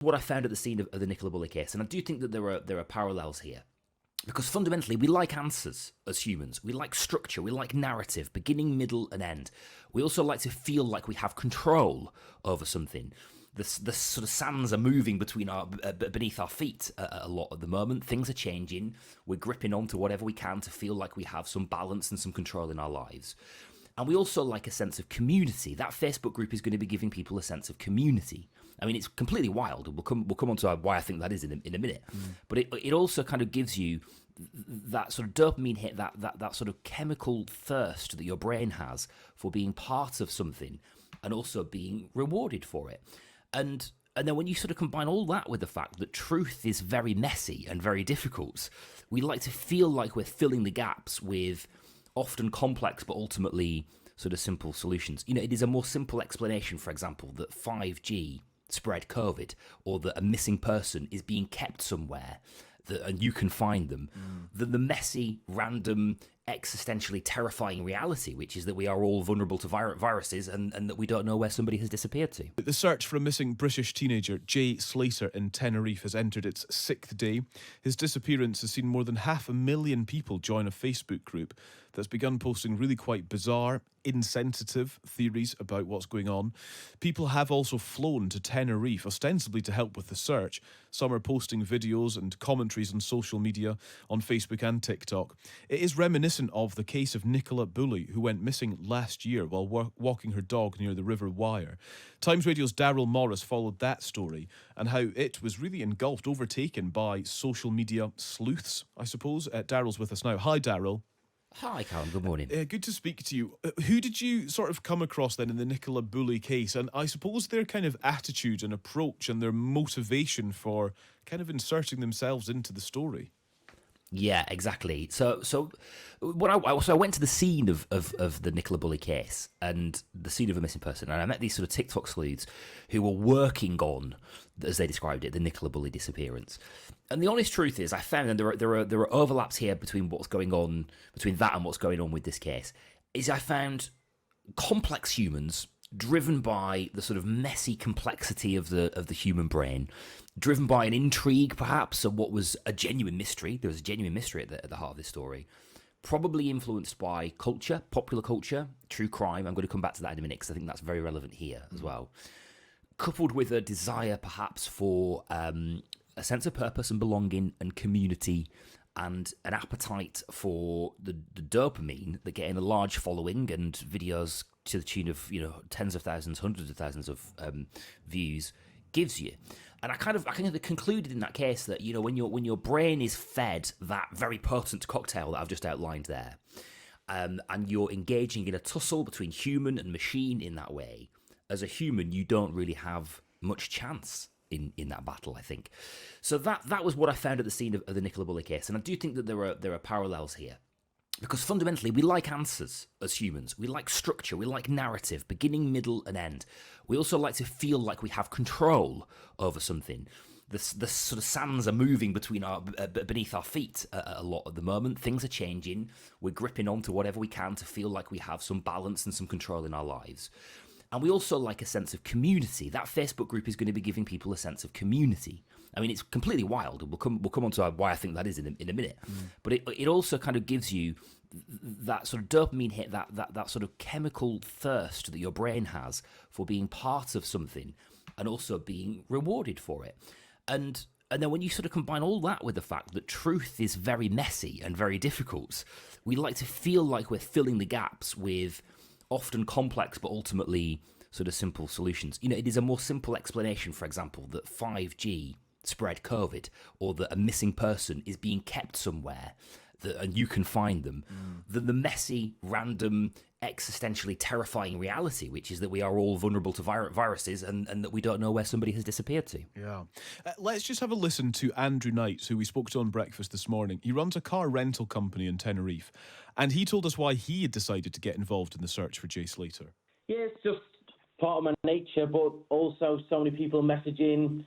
what I found at the scene of the Nicola Bulley case, and I do think that there are parallels here. Because fundamentally, we like answers as humans. We like structure. We like narrative, beginning, middle, and end. We also like to feel like we have control over something. The sort of sands are moving beneath our feet a lot at the moment. Things are changing. We're gripping onto whatever we can to feel like we have some balance and some control in our lives. And we also like a sense of community. That Facebook group is going to be giving people a sense of community. I mean, it's completely wild. We'll come on to why I think that is in a minute. But it also kind of gives you that sort of dopamine hit, that sort of chemical thirst that your brain has for being part of something and also being rewarded for it. And then when you sort of combine all that with the fact that truth is very messy and very difficult, we like to feel like we're filling the gaps with often complex but ultimately sort of simple solutions. You know, it is a more simple explanation, for example, that 5G spread COVID, or that a missing person is being kept somewhere and you can find them, than the messy, random, existentially terrifying reality, which is that we are all vulnerable to viruses and that we don't know where somebody has disappeared to. The search for a missing British teenager, Jay Slater, in Tenerife has entered its 6th day. His disappearance has seen more than 500,000 people join a Facebook group that's begun posting really quite bizarre, insensitive theories about what's going on. People have also flown to Tenerife, ostensibly to help with the search. Some are posting videos and commentaries on social media, on Facebook and TikTok. It is reminiscent of the case of Nicola Bulley, who went missing last year while walking her dog near the River Wyre. Times Radio's Darryl Morris followed that story and how it was really engulfed, overtaken by social media sleuths, I suppose. Darryl's with us now. Hi, Darryl. Hi, Callum. Good morning. Good to speak to you. Who did you sort of come across then in the Nicola Bulley case? And I suppose their kind of attitude and approach and their motivation for kind of inserting themselves into the story. Yeah, exactly. So I went to the scene of the Nicola Bulley case and the scene of a missing person, and I met these sort of TikTok sleuths who were working on, as they described it, the Nicola Bulley disappearance. And the honest truth is, I found, and there are overlaps here between what's going on between that and what's going on with this case, is I found complex humans driven by the sort of messy complexity of the human brain, driven by an intrigue, perhaps, of what was a genuine mystery. There was a genuine mystery at the heart of this story. Probably influenced by culture, popular culture, true crime. I'm going to come back to that in a minute because I think that's very relevant here as well. Coupled with a desire, perhaps, for a sense of purpose and belonging and community, and an appetite for the dopamine that getting a large following and videos to the tune of, you know, tens of thousands, hundreds of thousands of views gives you. And I kind of concluded in that case that, you know, when your brain is fed that very potent cocktail that I've just outlined there, and you're engaging in a tussle between human and machine in that way, as a human, you don't really have much chance in that battle, I think. So that was what I found at the scene of the Nicola Bulley case, and I do think that there are parallels here. Because fundamentally, we like answers as humans. We like structure. We like narrative, beginning, middle, and end. We also like to feel like we have control over something. The sort of sands are moving beneath our feet a lot at the moment. Things are changing. We're gripping onto whatever we can to feel like we have some balance and some control in our lives. And we also like a sense of community. That Facebook group is going to be giving people a sense of community. I mean, it's completely wild. We'll come on to why I think that is in a minute. But it also kind of gives you that sort of dopamine hit, that sort of chemical thirst that your brain has for being part of something and also being rewarded for it. And then when you sort of combine all that with the fact that truth is very messy and very difficult, we like to feel like we're filling the gaps with often complex but ultimately sort of simple solutions. You know, it is a more simple explanation, for example, that 5G spread COVID, or that a missing person is being kept somewhere and you can find them, than the messy, random, existentially terrifying reality, which is that we are all vulnerable to viruses and that we don't know where somebody has disappeared to. Yeah. Let's just have a listen to Andrew Knight, who we spoke to on Breakfast this morning. He runs a car rental company in Tenerife, and he told us why he had decided to get involved in the search for Jay Slater. Yeah, it's just part of my nature, but also so many people messaging,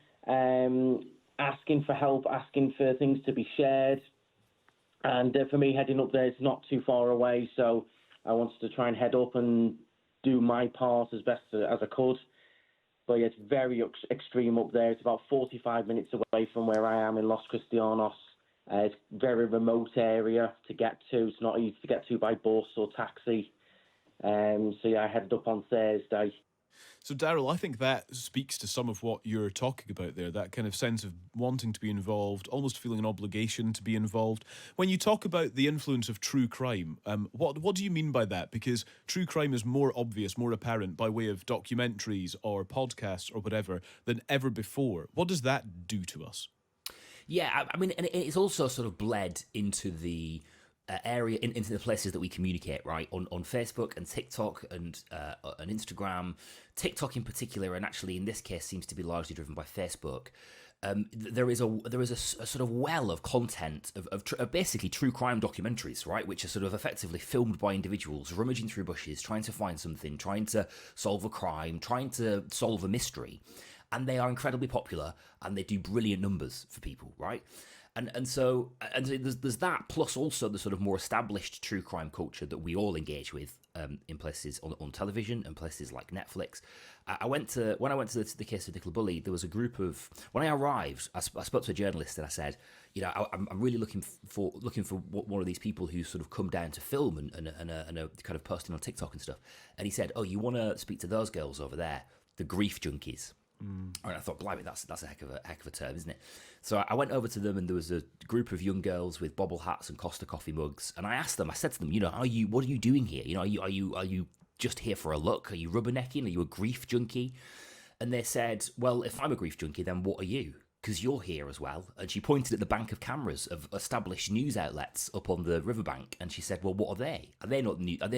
asking for help, asking for things to be shared. And for me, heading up there is not too far away, so I wanted to try and head up and do my part as best as I could. But yeah, it's very extreme up there. It's about 45 minutes away from where I am in Los Cristianos. It's a very remote area to get to. It's not easy to get to by bus or taxi. So yeah, I headed up on Thursday. So, Darryl, I think that speaks to some of what you're talking about there, that kind of sense of wanting to be involved, almost feeling an obligation to be involved. When you talk about the influence of true crime, what do you mean by that? Because true crime is more obvious, more apparent by way of documentaries or podcasts or whatever than ever before. What does that do to us? Yeah, I mean, and it's also sort of bled into the area, into the places that we communicate, right? On Facebook and TikTok and Instagram. TikTok in particular, and actually in this case seems to be largely driven by Facebook. There is a sort of well of content of basically true crime documentaries, right, which are sort of effectively filmed by individuals rummaging through bushes, trying to find something, trying to solve a crime, trying to solve a mystery, and they are incredibly popular and they do brilliant numbers for people, right? And so there's that, plus also the sort of more established true crime culture that we all engage with in places on television and places like Netflix. When I went to the case of Nicola Bulley, there was a group of, when I arrived, I spoke to a journalist and I said, I'm really looking for one of these people who sort of come down to film and are kind of posting on TikTok and stuff. And he said, oh, you want to speak to those girls over there, the grief junkies. And I thought, blimey, that's a heck of a term, isn't it? So I went over to them, and there was a group of young girls with bobble hats and Costa coffee mugs. And I said to them, what are you doing here? Are you just here for a look? Are you rubbernecking? Are you a grief junkie? And they said, well, if I'm a grief junkie, then what are you? Because you're here as well. And she pointed at the bank of cameras of established news outlets up on the riverbank, and she said, well, what are they? Are they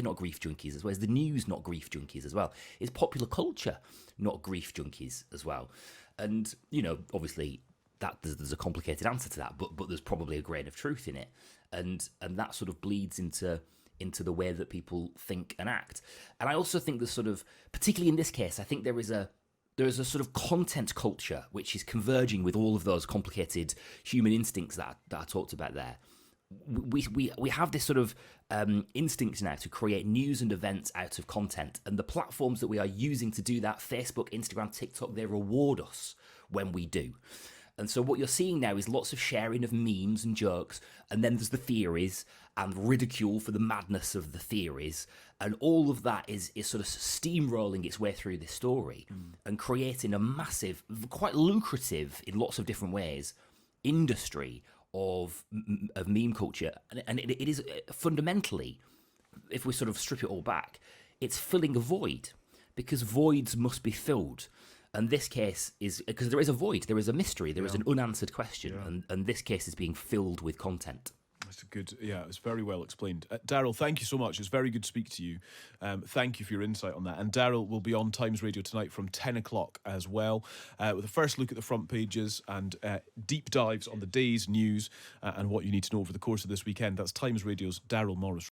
not grief junkies as well? Is the news not grief junkies as well? Is popular culture not grief junkies as well? And, obviously that there's a complicated answer to that, but there's probably a grain of truth in it. And that sort of bleeds into the way that people think and act. And I also think there's sort of, particularly in this case, I think there is a sort of content culture which is converging with all of those complicated human instincts that I talked about there. We have this sort of instinct now to create news and events out of content, and the platforms that we are using to do that, Facebook, Instagram, TikTok, they reward us when we do. And so what you're seeing now is lots of sharing of memes and jokes, and then there's the theories and ridicule for the madness of the theories, and all of that is sort of steamrolling its way through this story and creating a massive, quite lucrative in lots of different ways, industry of meme culture. And it is fundamentally, if we sort of strip it all back, it's filling a void, because voids must be filled. And this case is, because there is a void, there is a mystery, there is an unanswered question, and this case is being filled with content. That's a good, it's very well explained. Darryl, thank you so much. It's very good to speak to you. Thank you for your insight on that. And Darryl will be on Times Radio tonight from 10 o'clock as well, with a first look at the front pages and deep dives on the day's news and what you need to know over the course of this weekend. That's Times Radio's Darryl Morris.